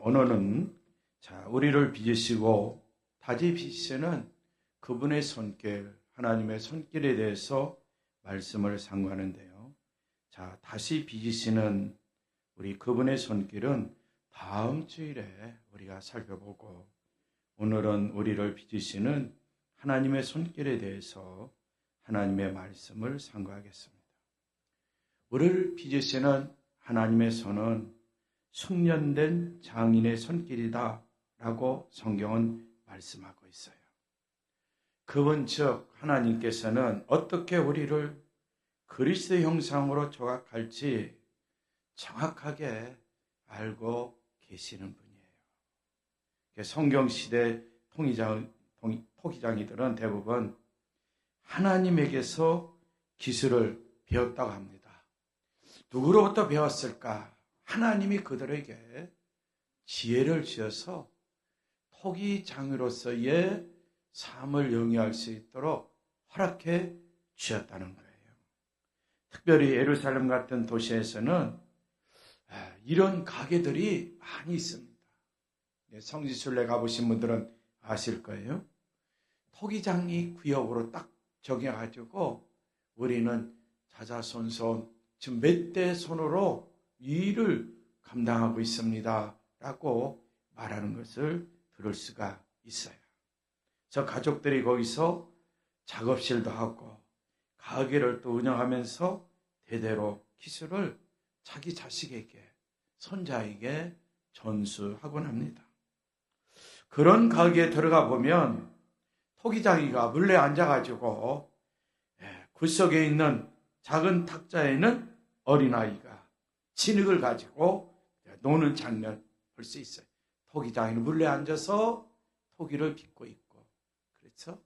오늘은 우리를 빚으시고 다시 빚으시는 그분의 손길, 하나님의 손길에 대해서 말씀을 상고하는데요. 다시 빚으시는 우리 그분의 손길은 다음 주일에 우리가 살펴보고, 오늘은 우리를 빚으시는 하나님의 손길에 대해서 하나님의 말씀을 상고하겠습니다. 우리를 빚으시는 하나님의 손은 숙련된 장인의 손길이다 라고 성경은 말씀하고 있어요. 그분 즉 하나님께서는 어떻게 우리를 그리스도의 형상으로 조각할지 정확하게 알고 계시는 분이에요. 성경시대 토기장이들은 대부분 하나님에게서 기술을 배웠다고 합니다. 누구로부터 배웠을까? 하나님이 그들에게 지혜를 주셔서 토기장으로서의 삶을 영위할 수 있도록 허락해 주셨다는 거예요. 특별히 예루살렘 같은 도시에서는 이런 가게들이 많이 있습니다. 성지순례 가보신 분들은 아실 거예요. 토기장이 구역으로 딱 정해가지고 우리는 자자손손 지금 몇 대 손으로 일을 감당하고 있습니다 라고 말하는 것을 들을 수가 있어요. 저 가족들이 거기서 작업실도 하고 가게를 또 운영하면서 대대로 기술을 자기 자식에게, 손자에게 전수하곤 합니다. 그런 가게에 들어가 보면 토기장이가 물레 앉아가지고 굴속에 있는 작은 탁자에는 어린아이가 진흙을 가지고 노는 장면 볼 수 있어요. 토기장이는 물레 앉아서 토기를 빚고 있고, 그렇죠?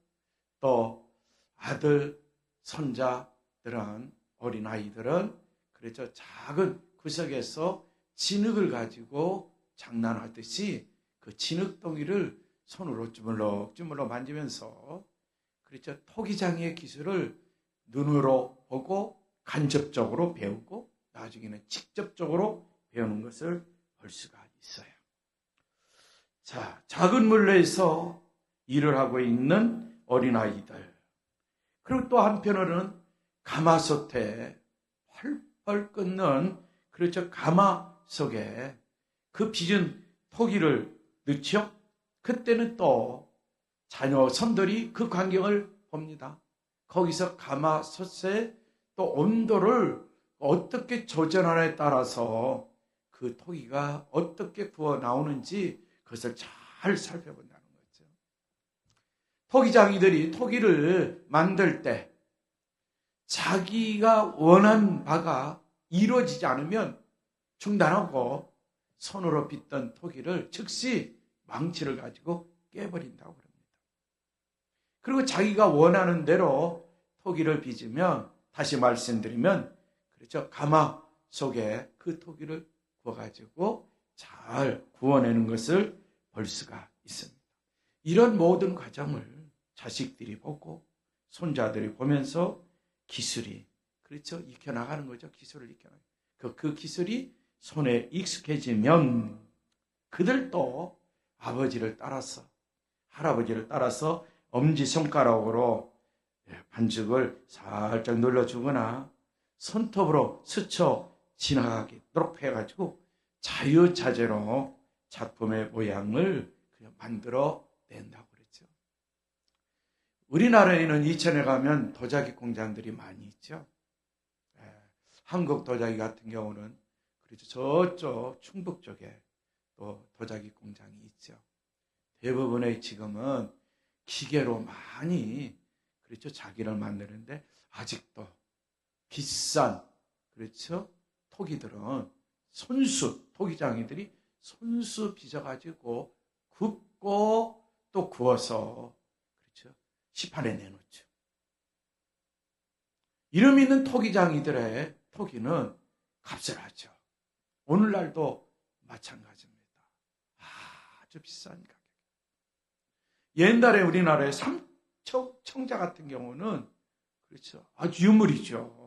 또 아들, 손자들은, 어린아이들은 그렇죠, 작은 구석에서 진흙을 가지고 장난하듯이 그 진흙덩이를 손으로 주물럭 만지면서, 그렇죠, 토기장의 기술을 눈으로 보고 간접적으로 배우고 나중에는 직접적으로 배우는 것을 볼 수가 있어요. 작은 물레에서 일을 하고 있는 어린아이들, 그리고 또 한편으로는 가마솥에 펄펄 끓는, 그렇죠, 가마 속에 그 빚은 토기를 넣죠. 그때는 또 자녀 손들이 그 광경을 봅니다. 거기서 가마솥에 또 온도를 어떻게 조절하느냐에 따라서 그 토기가 어떻게 구워 나오는지 그것을 잘 살펴본다는 거죠. 토기장이들이 토기를 만들 때 자기가 원한 바가 이루어지지 않으면 중단하고 손으로 빚던 토기를 즉시 망치를 가지고 깨버린다고 합니다. 그리고 자기가 원하는 대로 토기를 빚으면, 다시 말씀드리면, 그렇죠, 가마 속에 그 토기를 구워가지고 잘 구워내는 것을 볼 수가 있습니다. 이런 모든 과정을 자식들이 보고 손자들이 보면서 기술이, 그렇죠, 익혀나가는 거죠. 기술을 익혀나가는. 그 기술이 손에 익숙해지면 그들도 아버지를 따라서, 할아버지를 따라서 엄지손가락으로 반죽을 살짝 눌러주거나 손톱으로 스쳐 지나가도록 해가지고 자유자재로 작품의 모양을 만들어 낸다고 그랬죠. 우리나라에는 이천에 가면 도자기 공장들이 많이 있죠. 한국 도자기 같은 경우는 그렇죠, 저쪽 충북 쪽에 또 도자기 공장이 있죠. 대부분의 지금은 기계로 많이, 그렇죠, 자기를 만드는데 아직도 비싼, 그렇죠, 토기들은 토기장이들이 손수 빚어가지고 굽고 또 구워서, 그렇죠, 시판에 내놓죠. 이름 있는 토기장이들의 토기는 값을 하죠. 오늘날도 마찬가지입니다. 아주 비싼 가격. 옛날에 우리나라의 삼척청자 같은 경우는, 그렇죠, 아주 유물이죠.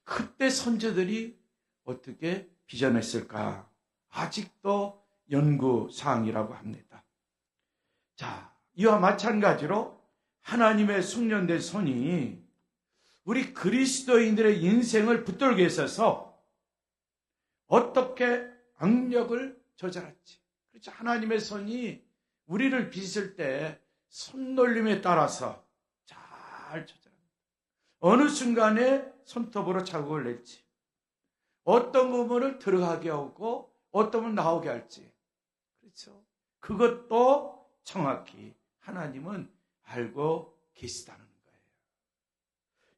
그때 선조들이 어떻게 빚어냈을까? 아직도 연구사항이라고 합니다. 자, 이와 마찬가지로 하나님의 숙련된 손이 우리 그리스도인들의 인생을 붙들게 있어서 어떻게 악력을 조절할지. 그렇죠. 하나님의 손이 우리를 빚을 때 손놀림에 따라서 잘 조절합니다. 어느 순간에 손톱으로 자국을 낼지, 어떤 부분을 들어가게 하고 어떤 부분을 나오게 할지. 그렇죠. 그것도 정확히 하나님은 알고 계시다는 거예요.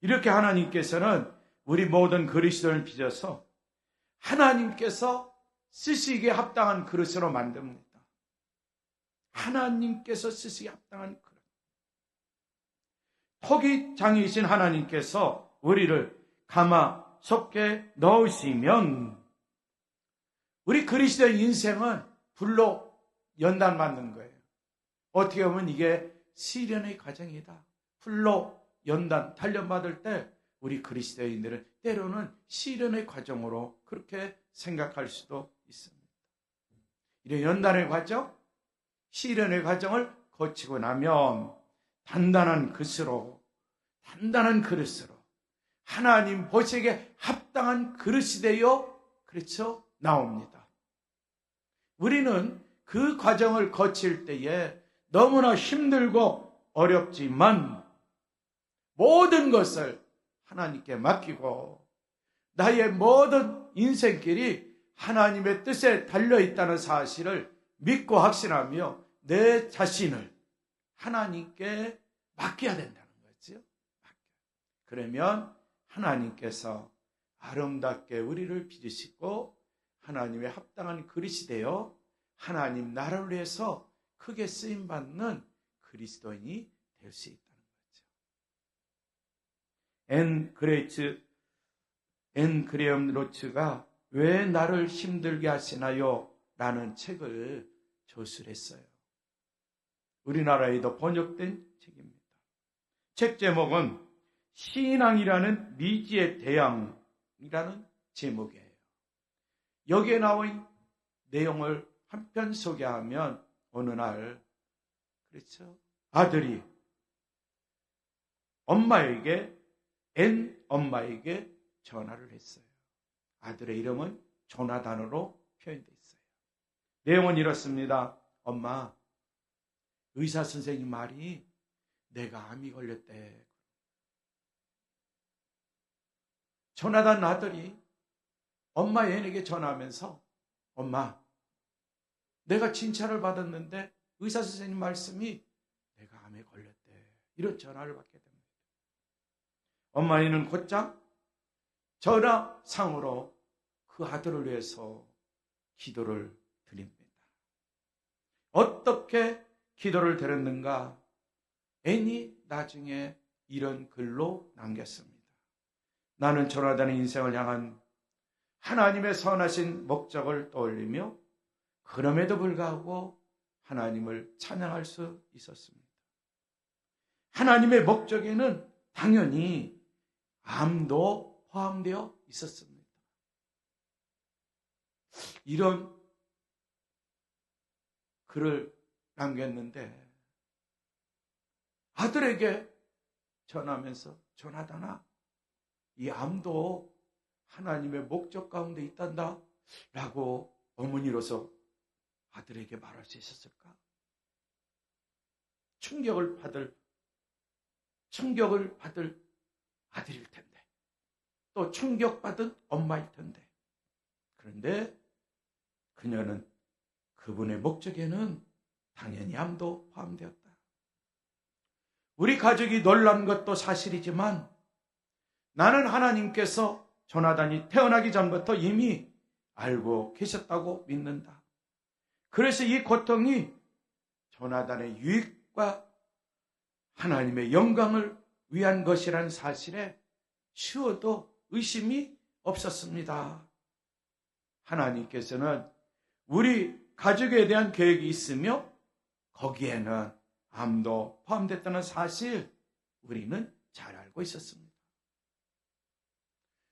이렇게 하나님께서는 우리 모든 그리스도인을 빚어서 하나님께서 쓰시기에 합당한 그릇으로 만듭니다. 하나님께서 쓰시기에 합당한 그릇. 토기장이신 하나님께서 우리를 가마솥에 넣으시면 우리 그리스도의 인생은 불로 연단받는 거예요. 어떻게 보면 이게 시련의 과정이다. 불로 연단, 단련받을 때 우리 그리스도인들은 때로는 시련의 과정으로 그렇게 생각할 수도 있습니다. 이런 연단의 과정, 시련의 과정을 거치고 나면 단단한 그릇으로 하나님 보시기에 합당한 그릇이 되어 그렇죠? 나옵니다. 우리는 그 과정을 거칠 때에 너무나 힘들고 어렵지만 모든 것을 하나님께 맡기고 나의 모든 인생길이 하나님의 뜻에 달려있다는 사실을 믿고 확신하며 내 자신을 하나님께 맡겨야 된다는 거죠. 그러면 하나님께서 아름답게 우리를 빚으시고 하나님의 합당한 그릇이 되어 하나님 나라를 위해서 크게 쓰임받는 그리스도인이 될 수 있다는 거죠. 앤 그레엄 로츠가 왜 나를 힘들게 하시나요? 라는 책을 저술했어요. 우리나라에도 번역된 책입니다. 책 제목은 신앙이라는 미지의 대항이라는 제목이에요. 여기에 나온 내용을 한편 소개하면 어느 날 그렇죠? 아들이 앤 엄마에게 전화를 했어요. 아들의 이름은 조나단으로 표현되어 있어요. 내용은 이렇습니다. 엄마, 의사 선생님 말이 내가 암이 걸렸대. 조나단 아들이 엄마 앤에게 전화하면서 엄마, 내가 진찰을 받았는데 의사 선생님 말씀이 내가 암에 걸렸대. 이런 전화를 받게 됩니다. 엄마 앤은 곧장 전화상으로 그 아들을 위해서 기도를 드립니다. 어떻게 기도를 드렸는가? 앤이 나중에 이런 글로 남겼습니다. 나는 조나단의 인생을 향한 하나님의 선하신 목적을 떠올리며 그럼에도 불구하고 하나님을 찬양할 수 있었습니다. 하나님의 목적에는 당연히 암도 포함되어 있었습니다. 이런 글을 남겼는데 아들에게 전하면서 조나단아, 이 암도 하나님의 목적 가운데 있단다 라고 어머니로서 아들에게 말할 수 있었을까? 충격을 받을 아들일 텐데, 또 충격받은 엄마일 텐데, 그런데 그녀는 그분의 목적에는 당연히 암도 포함되었다. 우리 가족이 놀란 것도 사실이지만 나는 하나님께서 조나단이 태어나기 전부터 이미 알고 계셨다고 믿는다. 그래서 이 고통이 조나단의 유익과 하나님의 영광을 위한 것이라는 사실에 쉬워도 의심이 없었습니다. 하나님께서는 우리 가족에 대한 계획이 있으며 거기에는 암도 포함됐다는 사실 우리는 잘 알고 있었습니다.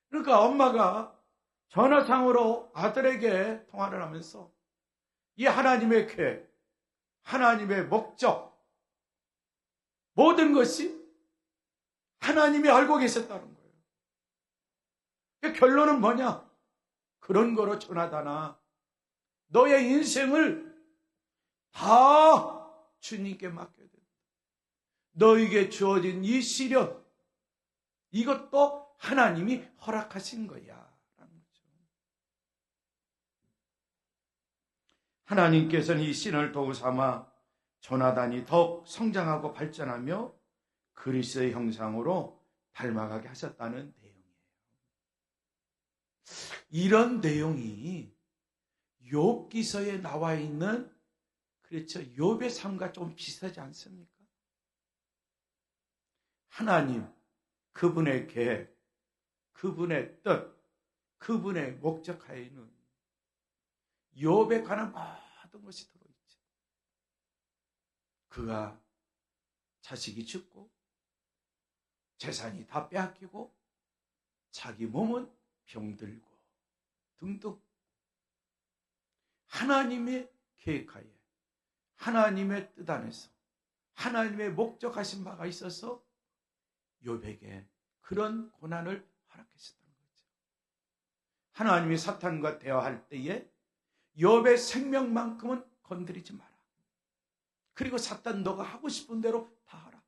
그러니까 엄마가 전화상으로 아들에게 통화를 하면서 이 하나님의 계획, 하나님의 목적, 모든 것이 하나님이 알고 계셨다는 거예요. 그 결론은 뭐냐? 그런 거로 조나단아, 너의 인생을 다 주님께 맡겨야 된다. 너에게 주어진 이 시련, 이것도 하나님이 허락하신 거야. 하나님께서는 이 시련을 도구 삼아 조나단이 더욱 성장하고 발전하며 그리스도의 형상으로 닮아가게 하셨다는 내용이에요. 이런 내용이 욥기서에 나와 있는, 그렇죠, 욥의 삶과 좀 비슷하지 않습니까? 하나님, 그분의 계획, 그분의 뜻, 그분의 목적하에는 욥에 관한 모든 것이 들어있죠. 그가 자식이 죽고 재산이 다 빼앗기고 자기 몸은 병들고 등등 하나님의 계획하에 하나님의 뜻 안에서 하나님의 목적하신 바가 있어서 욥에게 그런 고난을 허락하셨다는 거죠. 하나님이 사탄과 대화할 때에 욥의 생명만큼은 건드리지 마라. 그리고 사탄 너가 하고 싶은 대로 다 하라.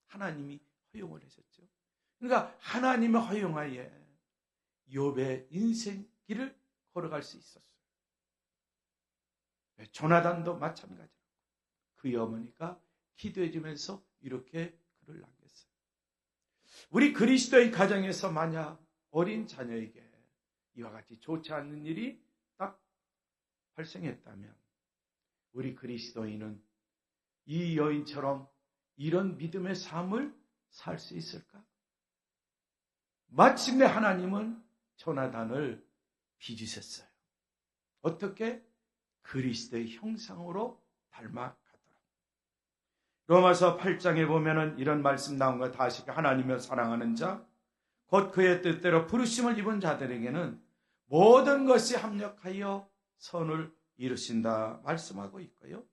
하나님이 허용을 하셨죠. 그러니까 하나님의 허용하에 욥의 인생길을 걸어갈 수 있었어요. 조나단도 마찬가지로 그의 어머니가 기도해 주면서 이렇게 글을 남겼어요. 우리 그리스도의 가정에서 만약 어린 자녀에게 이와 같이 좋지 않는 일이 딱 발생했다면 우리 그리스도인은 이 여인처럼 이런 믿음의 삶을 살 수 있을까? 마침내 하나님은 조나단을 빚으셨어요. 어떻게? 그리스도의 형상으로 닮아가도록. 로마서 8장에 보면은 이런 말씀 나온 거 다시 하나님을 사랑하는 자, 곧 그의 뜻대로 부르심을 입은 자들에게는 모든 것이 합력하여 선을 이루신다 말씀하고 있고요.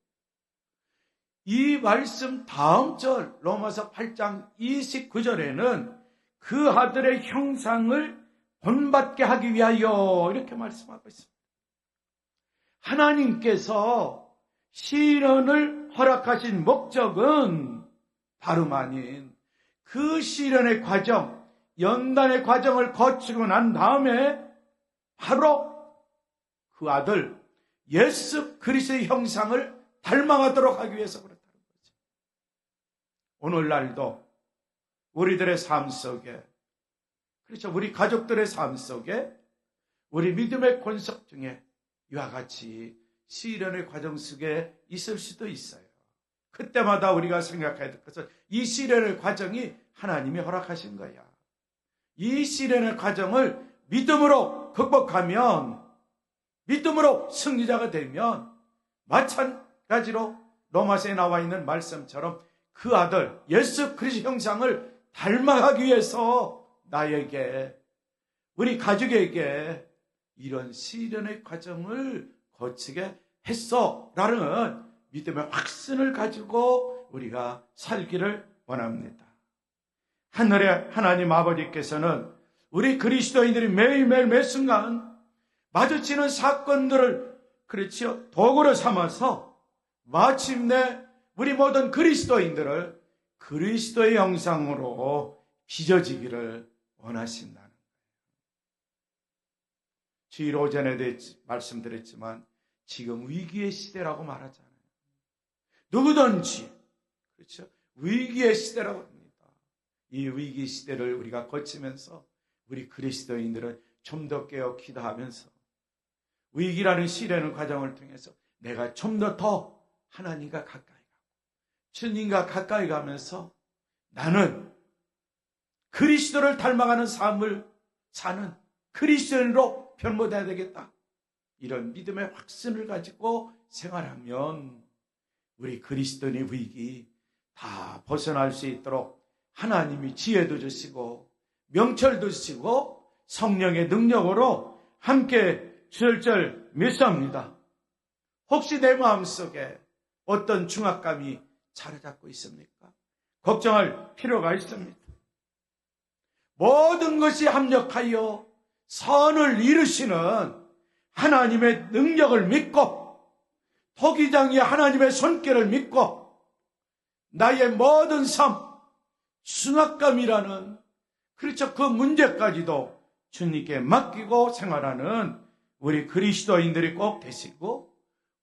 이 말씀 다음 절 로마서 8장 29절에는 그 아들의 형상을 본받게 하기 위하여 이렇게 말씀하고 있습니다. 하나님께서 시련을 허락하신 목적은 다름 아닌 그 시련의 과정, 연단의 과정을 거치고 난 다음에 바로 그 아들 예수 그리스도의 형상을 닮아가도록 하기 위해서 그렇다는 거죠. 오늘날도 우리들의 삶 속에, 그렇죠, 우리 가족들의 삶 속에 우리 믿음의 권석 중에 이와 같이 시련의 과정 속에 있을 수도 있어요. 그때마다 우리가 생각해야 될 것은 이 시련의 과정이 하나님이 허락하신 거야. 이 시련의 과정을 믿음으로 극복하면, 믿음으로 승리자가 되면 마찬가지로 로마서에 나와 있는 말씀처럼 그 아들 예수 그리스도 형상을 닮아가기 위해서 나에게, 우리 가족에게 이런 시련의 과정을 거치게 했어라는 믿음의 확신을 가지고 우리가 살기를 원합니다. 하늘의 하나님 아버지께서는 우리 그리스도인들이 매일매일 매순간 마주치는 사건들을, 그렇지요, 도구로 삼아서 마침내 우리 모든 그리스도인들을 그리스도의 형상으로 빚어지기를 원하신다는 거예요. 주일 오전에도 말씀드렸지만 지금 위기의 시대라고 말하잖아요. 누구든지, 그렇죠, 위기의 시대라고 합니다. 이 위기 시대를 우리가 거치면서 우리 그리스도인들은 좀 더 깨어 기도하면서 위기라는 시련의 과정을 통해서 내가 좀 더 하나님과 가까이 가고 주님과 가까이 가면서 나는 그리스도를 닮아가는 삶을 사는 그리스도인으로 변모되어야 되겠다. 이런 믿음의 확신을 가지고 생활하면 우리 그리스도인의 위기 다 벗어날 수 있도록 하나님이 지혜도 주시고 명철도 주시고 성령의 능력으로 함께 주실 줄 믿습니다. 혹시 내 마음속에 어떤 중압감이 자리 잡고 있습니까? 걱정할 필요가 있습니다. 모든 것이 합력하여 선을 이루시는 하나님의 능력을 믿고 토기장이 하나님의 손길을 믿고 나의 모든 삶, 중압감이라는 그렇죠. 그 문제까지도 주님께 맡기고 생활하는 우리 그리스도인들이 꼭 되시고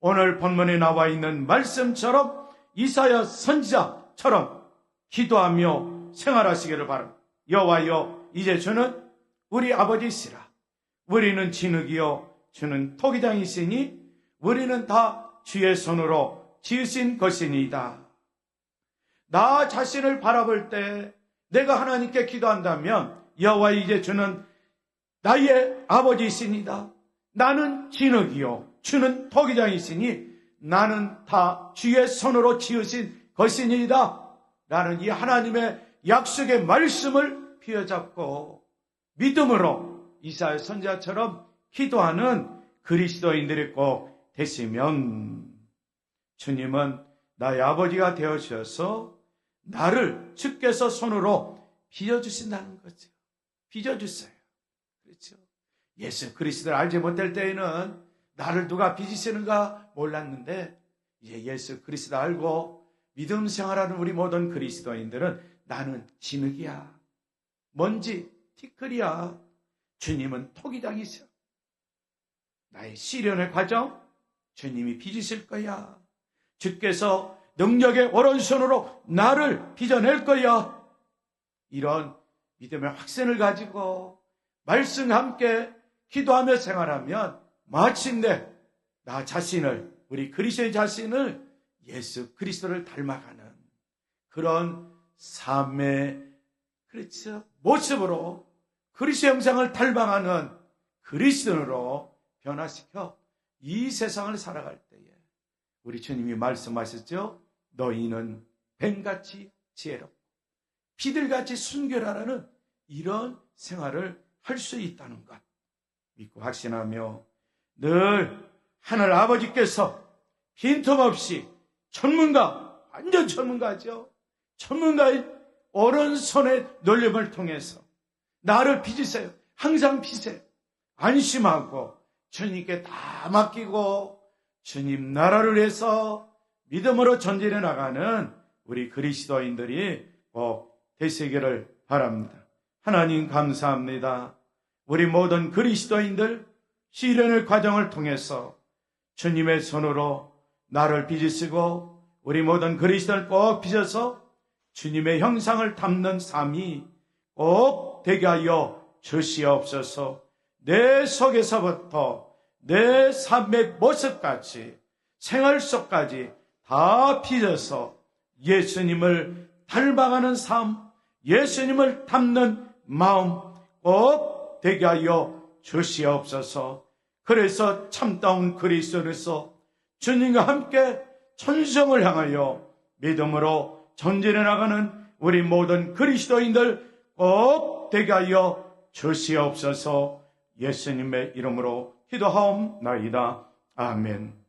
오늘 본문에 나와 있는 말씀처럼 이사야 선지자처럼 기도하며 생활하시기를 바랍니다. 여호와여 이제 주는 우리 아버지시라. 우리는 진흙이요 주는 토기장이시니 우리는 다 주의 손으로 지으신 것이니이다. 나 자신을 바라볼 때 내가 하나님께 기도한다면 여호와 이제 주는 나의 아버지이시니다. 나는 진흙이요 주는 토기장이시니 나는 다 주의 손으로 지으신 것이니이다. 라는 이 하나님의 약속의 말씀을 피어잡고 믿음으로 이사야 선지자처럼 기도하는 그리스도인들이 꼭 되시면 주님은 나의 아버지가 되어주셔서 나를 주께서 손으로 빚어주신다는 거죠. 빚어주세요. 그렇죠. 예수 그리스도를 알지 못할 때에는 나를 누가 빚으시는가 몰랐는데 이제 예수 그리스도 알고 믿음 생활하는 우리 모든 그리스도인들은 나는 진흙이야. 먼지, 티끌이야. 주님은 토기장이셔. 나의 시련의 과정 주님이 빚으실 거야. 주께서 능력의 오른손으로 나를 빚어낼 거야. 이런 믿음의 확신을 가지고 말씀과 함께 기도하며 생활하면 마침내 나 자신을 우리 그리스도의 자신을 예수 그리스도를 닮아가는 그런 삶의 그렇죠. 모습으로 그리스도 형상을 닮아가는 그리스도인으로 변화시켜 이 세상을 살아갈 때에 우리 주님이 말씀하셨죠. 너희는 뱀같이 지혜롭고 비들같이 순결하라는 이런 생활을 할 수 있다는 것 믿고 확신하며 늘 하늘 아버지께서 빈틈없이 전문가, 완전 전문가죠. 전문가의 오른손의 놀림을 통해서 나를 빚으세요. 항상 빚으세요. 안심하고 주님께 다 맡기고 주님 나라를 위해서 믿음으로 전진해 나가는 우리 그리스도인들이 꼭 되시기를 바랍니다. 하나님 감사합니다. 우리 모든 그리스도인들 시련의 과정을 통해서 주님의 손으로 나를 빚으시고 우리 모든 그리스도를 꼭 빚어서 주님의 형상을 담는 삶이 꼭 되게 하여 주시옵소서. 내 속에서부터 내 삶의 모습까지 생활 속까지 다 빚어서 예수님을 닮아가는 삶, 예수님을 담는 마음 꼭 되게 하여 주시옵소서. 그래서 참다운 그리스도로서 주님과 함께 천성을 향하여 믿음으로 전진해 나가는 우리 모든 그리스도인들 꼭 되게 하여 주시옵소서. 예수님의 이름으로 기도하옵나이다. 아멘.